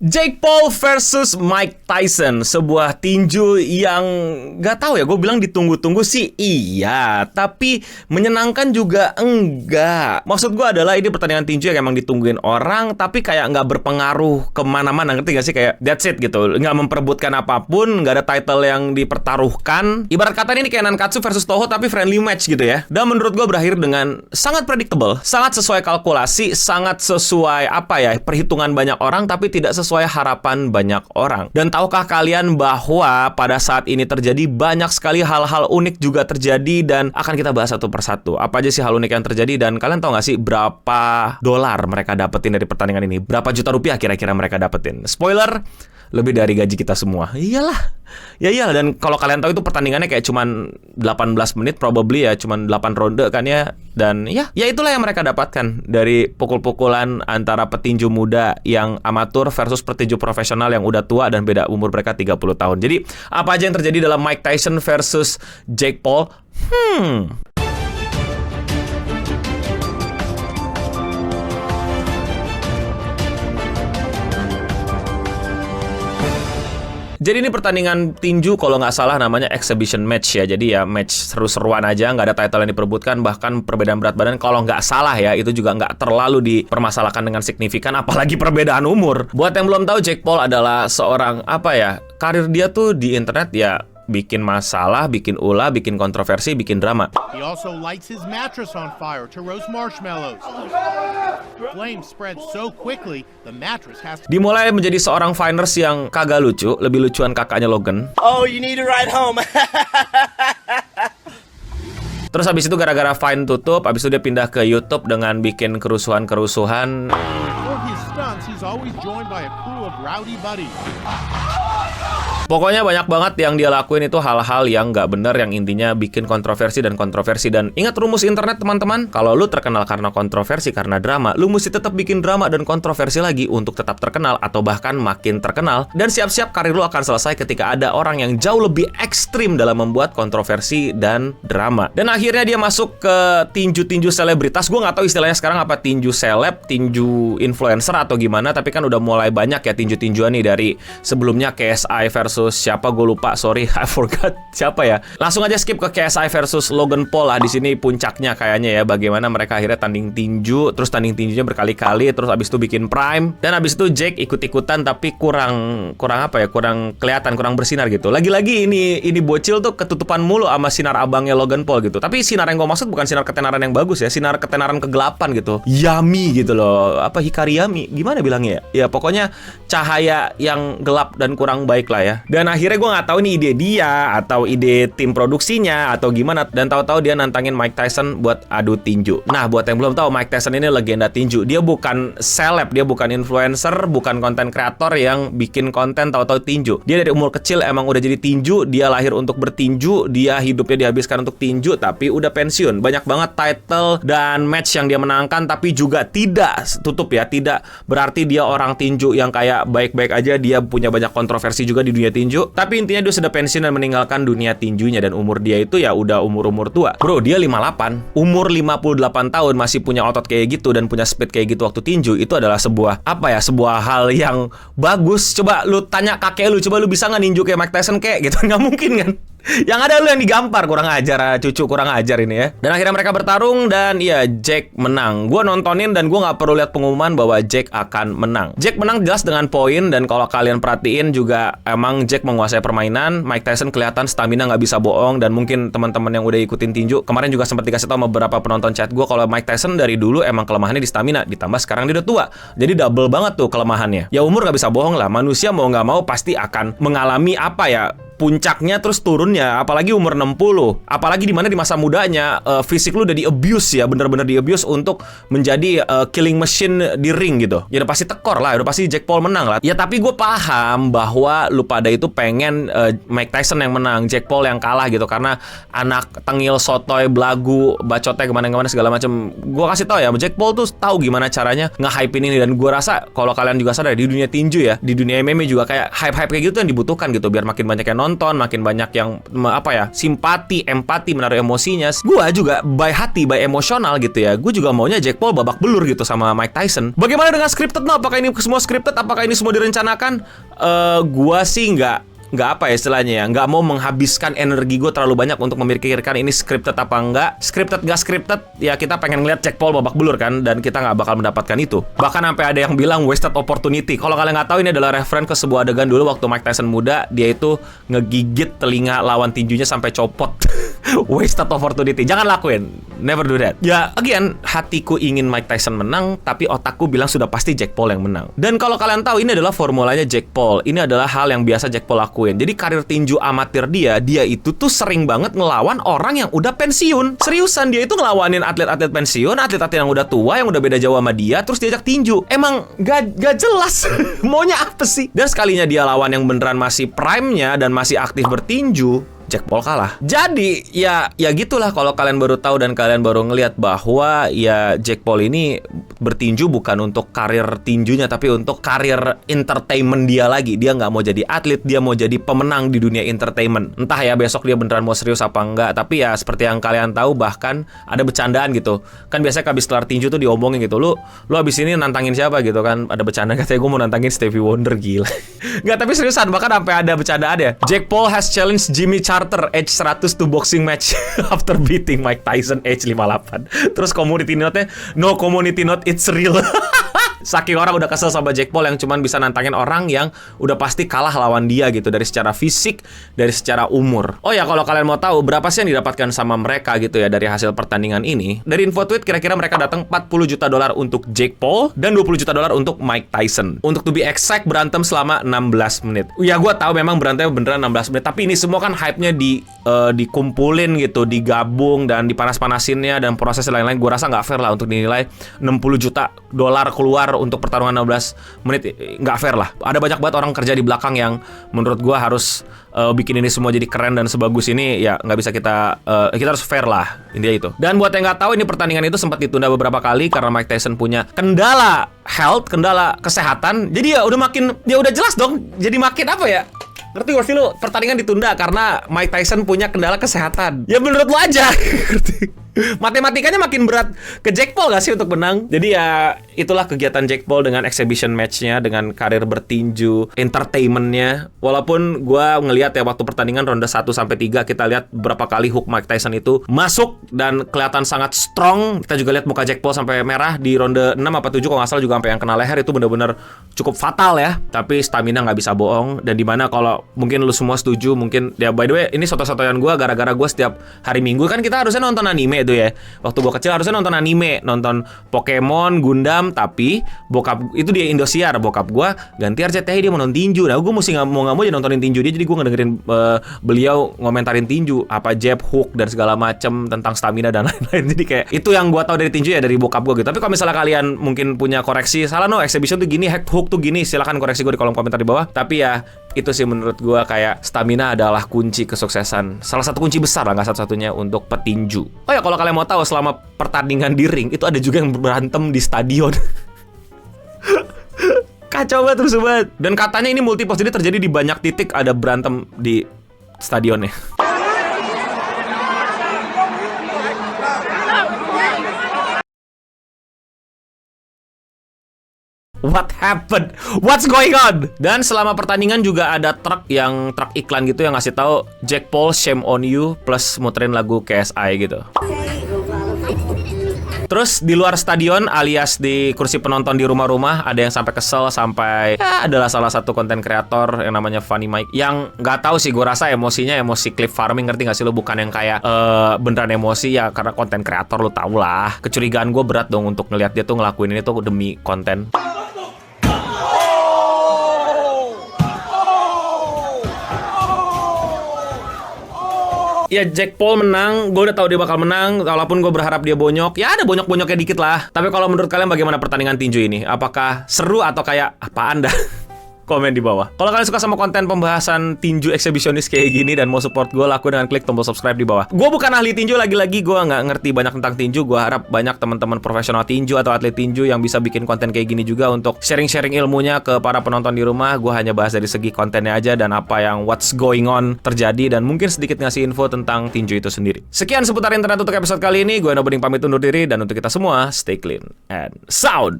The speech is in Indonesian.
Jake Paul versus Mike Tyson, sebuah tinju yang gak tahu ya, gue bilang ditunggu-tunggu sih iya, tapi menyenangkan juga enggak. Maksud gue adalah ini pertandingan tinju yang emang ditungguin orang, tapi kayak gak berpengaruh kemana-mana, ngerti gak sih? Kayak that's it gitu, gak memperebutkan apapun, gak ada title yang dipertaruhkan. Ibarat kata ini kayak Nankatsu versus Toho tapi friendly match gitu ya. Dan menurut gue berakhir dengan sangat predictable, sangat sesuai kalkulasi, sangat sesuai perhitungan banyak orang, tapi tidak sesuai harapan banyak orang. Dan tahukah kalian bahwa pada saat ini terjadi banyak sekali hal-hal unik juga terjadi, dan akan kita bahas satu persatu. Apa aja sih hal unik yang terjadi, dan kalian tahu gak sih berapa dolar mereka dapetin dari pertandingan ini? Berapa juta rupiah kira-kira mereka dapetin? Spoiler, lebih dari gaji kita semua. Iyalah. Ya iyalah, dan kalau kalian tahu itu pertandingannya kayak cuman 18 menit probably ya, cuman 8 ronde kan ya. Dan ya itulah yang mereka dapatkan dari pukul-pukulan antara petinju muda yang amatur versus petinju profesional yang udah tua dan beda umur mereka 30 tahun. Jadi, apa aja yang terjadi dalam Mike Tyson versus Jake Paul? Jadi ini pertandingan tinju kalau nggak salah namanya exhibition match ya. Jadi ya match seru-seruan aja, nggak ada title yang diperebutkan. Bahkan perbedaan berat badan kalau nggak salah ya, itu juga nggak terlalu dipermasalahkan dengan signifikan. Apalagi perbedaan umur. Buat yang belum tahu, Jake Paul adalah seorang karir dia tuh di internet ya bikin masalah, bikin ulah, bikin kontroversi, bikin drama. He also lights his mattress on fire to roast marshmallows. Flames spread so quickly, the mattress has to... Dimulai menjadi seorang fighters yang kagak lucu, lebih lucuan kakaknya Logan. Oh, you need to ride home. Terus habis itu gara-gara Vine tutup, habis itu dia pindah ke YouTube dengan bikin kerusuhan-kerusuhan. For his stunts, he's always joined by a crew of rowdy buddies. Pokoknya banyak banget yang dia lakuin itu hal-hal yang nggak bener, yang intinya bikin kontroversi dan kontroversi. Dan ingat rumus internet teman-teman, kalau lu terkenal karena kontroversi, karena drama, lu mesti tetap bikin drama dan kontroversi lagi untuk tetap terkenal atau bahkan makin terkenal. Dan siap-siap karir lu akan selesai ketika ada orang yang jauh lebih ekstrim dalam membuat kontroversi dan drama. Dan akhirnya dia masuk ke tinju-tinju selebritas. Gue nggak tahu istilahnya sekarang apa, tinju seleb, tinju influencer atau gimana, tapi kan udah mulai banyak ya tinju-tinjuan nih. Dari sebelumnya KSI versus siapa, gue lupa, sorry, I forgot siapa ya. Langsung aja skip ke KSI versus Logan Paul lah. Di sini puncaknya kayaknya ya, bagaimana mereka akhirnya tanding tinju, terus tanding tinjunya berkali-kali, terus abis itu bikin prime, dan abis itu Jake ikut-ikutan tapi kurang kelihatan, kurang bersinar gitu. Lagi-lagi ini bocil tuh ketutupan mulu sama sinar abangnya Logan Paul gitu. Tapi sinar yang gue maksud bukan sinar ketenaran yang bagus ya, sinar ketenaran kegelapan gitu. Yami gitu loh, Hikari Yami, gimana bilangnya ya? Ya pokoknya cahaya yang gelap dan kurang baik lah ya. Dan akhirnya gue nggak tahu ini ide dia atau ide tim produksinya atau gimana. Dan tahu-tahu dia nantangin Mike Tyson buat adu tinju. Nah, buat yang belum tahu, Mike Tyson ini legenda tinju. Dia bukan seleb, dia bukan influencer, bukan konten kreator yang bikin konten tahu-tahu tinju. Dia dari umur kecil emang udah jadi tinju. Dia lahir untuk bertinju. Dia hidupnya dihabiskan untuk tinju, tapi udah pensiun. Banyak banget title dan match yang dia menangkan, tapi juga tidak tutup ya. Tidak berarti dia orang tinju yang kayak baik-baik aja. Dia punya banyak kontroversi juga di dunia tinju, tapi intinya dia sudah pensiun dan meninggalkan dunia tinjunya. Dan umur dia itu ya udah umur-umur tua. Bro, dia 58, umur 58 tahun masih punya otot kayak gitu dan punya speed kayak gitu waktu tinju. Itu adalah sebuah hal yang bagus. Coba lu tanya kakek lu, coba lu bisa nggak ninju kayak Mike Tyson kayak gitu? Nggak mungkin kan? Yang ada lu yang digampar, kurang ajar, cucu kurang ajar ini ya. Dan akhirnya mereka bertarung dan ya Jake menang. Gue nontonin dan gue nggak perlu lihat pengumuman bahwa Jake akan menang. Jake menang jelas dengan poin, dan kalau kalian perhatiin juga emang Jake menguasai permainan. Mike Tyson kelihatan stamina nggak bisa bohong, dan mungkin teman-teman yang udah ikutin tinju kemarin juga sempat dikasih tahu sama beberapa penonton chat gue kalau Mike Tyson dari dulu emang kelemahannya di stamina, ditambah sekarang dia udah tua, jadi double banget tuh kelemahannya. Ya umur nggak bisa bohong lah, manusia mau nggak mau pasti akan mengalami puncaknya terus turunnya, apalagi umur 60, apalagi di masa mudanya fisik lu udah di-abuse ya, bener-bener di-abuse untuk menjadi killing machine di ring gitu. Ya udah pasti tekor lah, udah pasti Jake Paul menang lah. Ya tapi gue paham bahwa lu pada itu pengen Mike Tyson yang menang, Jake Paul yang kalah gitu, karena anak tengil, sotoy, belagu, bacotnya kemana-mana segala macam. Gue kasih tau ya, Jake Paul tuh tahu gimana caranya nge-hype ini, dan gue rasa kalau kalian juga sadar di dunia tinju ya, di dunia MMA juga kayak hype-hype kayak gitu yang dibutuhkan gitu, biar makin banyak yang nonton, makin banyak yang simpati, empati, menaruh emosinya. Gue juga by hati, by emosional gitu ya. Gue juga maunya Jake Paul babak belur gitu sama Mike Tyson. Bagaimana dengan scripted? Apakah ini semua scripted? Apakah ini semua direncanakan? Gue sih nggak mau menghabiskan energi gue terlalu banyak untuk memikirkan ini scripted apa enggak. Scripted nggak scripted, ya kita pengen ngeliat Jake Paul babak belur kan, dan kita nggak bakal mendapatkan itu. Bahkan sampai ada yang bilang wasted opportunity. Kalau kalian nggak tahu, ini adalah referen ke sebuah adegan dulu waktu Mike Tyson muda, dia itu ngegigit telinga lawan tinjunya sampai copot. Wasted opportunity, jangan lakuin, never do that. Ya again, hatiku ingin Mike Tyson menang, tapi otakku bilang sudah pasti Jake Paul yang menang. Dan kalau kalian tahu, ini adalah formulanya Jake Paul. Ini adalah hal yang biasa Jake Paul lakuin. Jadi karir tinju amatir dia itu tuh sering banget ngelawan orang yang udah pensiun. Seriusan, dia itu ngelawanin atlet-atlet pensiun, atlet-atlet yang udah tua, yang udah beda jauh sama dia, terus diajak tinju. Emang gak jelas maunya apa sih. Dan sekalinya dia lawan yang beneran masih prime-nya dan masih aktif bertinju, Jake Paul kalah. Jadi ya gitulah, kalau kalian baru tahu dan kalian baru ngelihat bahwa ya Jake Paul ini bertinju bukan untuk karir tinjunya, tapi untuk karir entertainment dia lagi. Dia nggak mau jadi atlet, dia mau jadi pemenang di dunia entertainment. Entah ya besok dia beneran mau serius apa enggak, tapi ya seperti yang kalian tahu, bahkan ada bercandaan gitu. Kan biasanya habis kelar tinju tuh diomongin gitu, lu habis ini nantangin siapa gitu kan. Ada bercanda katanya gue mau nantangin Stevie Wonder, gila. Nggak, tapi seriusan, bahkan sampai ada bercandaan ya. Jake Paul has challenged Jimmy Carter age 100 to boxing match after beating Mike Tyson age 58. Terus community note-nya, no community note, it's real. Saking orang udah kesel sama Jake Paul yang cuman bisa nantangin orang yang udah pasti kalah lawan dia gitu, dari secara fisik, dari secara umur. Oh ya, kalau kalian mau tahu berapa sih yang didapatkan sama mereka gitu ya dari hasil pertandingan ini, dari info tweet kira-kira mereka datang $40 juta untuk Jake Paul dan $20 juta untuk Mike Tyson. Untuk to be exact, berantem selama 16 menit. Ya gue tahu memang berantemnya beneran 16 menit, tapi ini semua kan hype-nya dikumpulin gitu, digabung dan dipanas-panasinnya dan proses lain-lain. Gue rasa nggak fair lah untuk dinilai $60 juta keluar untuk pertarungan 16 menit, nggak fair lah. Ada banyak banget orang kerja di belakang yang menurut gue harus bikin ini semua jadi keren dan sebagus ini. Ya nggak bisa kita harus fair lah, intinya itu. Dan buat yang nggak tahu, ini pertandingan itu sempat ditunda beberapa kali karena Mike Tyson punya kendala health, kendala kesehatan. Jadi ya udah jelas dong, jadi makin apa ya, ngerti gak sih lu? Pertandingan ditunda karena Mike Tyson punya kendala kesehatan. Ya menurut lu aja. Matematikanya makin berat ke Jake Paul gak sih untuk menang? Jadi ya itulah kegiatan Jake Paul dengan exhibition match-nya, dengan karir bertinju, entertainment-nya. Walaupun gue ngelihat ya waktu pertandingan ronde 1-3 kita lihat berapa kali hook Mike Tyson itu masuk dan kelihatan sangat strong. Kita juga lihat muka Jake Paul sampai merah di ronde 6 apa 7 kalau nggak salah, juga sampai yang kena leher. Itu benar-benar cukup fatal ya. Tapi stamina nggak bisa bohong. Dan dimana kalau mungkin lu semua setuju, mungkin ya by the way ini soto-sotoyan gue, gara-gara gue setiap hari Minggu kan kita harusnya nonton anime itu ya. Waktu gue kecil harusnya nonton anime, nonton Pokemon, Gundam, tapi bokap itu dia Indosiar, bokap gue ganti RCTI, dia mau nonton tinju. Nah gue mesti nggak mau aja nontonin tinju dia, jadi gue ngedengerin beliau ngomentarin tinju, apa jab, hook dan segala macem tentang stamina dan lain-lain. Jadi kayak itu yang gue tahu dari tinju ya, dari bokap gue gitu. Tapi kalau misalnya kalian mungkin punya koreksi, salah no, exhibition tuh gini, hook tuh gini, silakan koreksi gue di kolom komentar di bawah. Tapi ya itu sih menurut gue kayak stamina adalah kunci kesuksesan, salah satu kunci besar lah, nggak satu-satunya untuk petinju. Oh ya, kalau kalian mau tahu, selama pertandingan di ring itu ada juga yang berantem di stadion. Kacau banget, terus banget. Dan katanya ini multipos, jadi terjadi di banyak titik ada berantem di stadionnya. What happened? What's going on? Dan selama pertandingan juga ada truk iklan gitu yang ngasih tahu Jake Paul shame on you, plus muterin lagu KSI gitu. Terus di luar stadion alias di kursi penonton di rumah-rumah ada yang sampai kesel, sampai ya adalah salah satu konten kreator yang namanya Funny Mike yang nggak tahu sih, gue rasa emosinya emosi clip farming, ngerti nggak sih lo? Bukan yang kayak beneran emosi ya, karena konten kreator lo tau lah. Kecurigaan gue berat dong untuk ngelihat dia tuh ngelakuin ini tuh demi konten. Ya Jake Paul menang, gue udah tahu dia bakal menang. Walaupun gue berharap dia bonyok, ya ada bonyok-bonyoknya dikit lah. Tapi kalau menurut kalian bagaimana pertandingan tinju ini? Apakah seru atau kayak apaan dah? komen di bawah. Kalau kalian suka sama konten pembahasan tinju eksibisionis kayak gini dan mau support gue, lakuin dengan klik tombol subscribe di bawah. Gue bukan ahli tinju, lagi-lagi gue nggak ngerti banyak tentang tinju. Gue harap banyak teman-teman profesional tinju atau atlet tinju yang bisa bikin konten kayak gini juga untuk sharing-sharing ilmunya ke para penonton di rumah. Gue hanya bahas dari segi kontennya aja dan apa yang what's going on terjadi, dan mungkin sedikit ngasih info tentang tinju itu sendiri. Sekian seputar internet untuk episode kali ini. Gue Noboding pamit undur diri, dan untuk kita semua, stay clean and sound.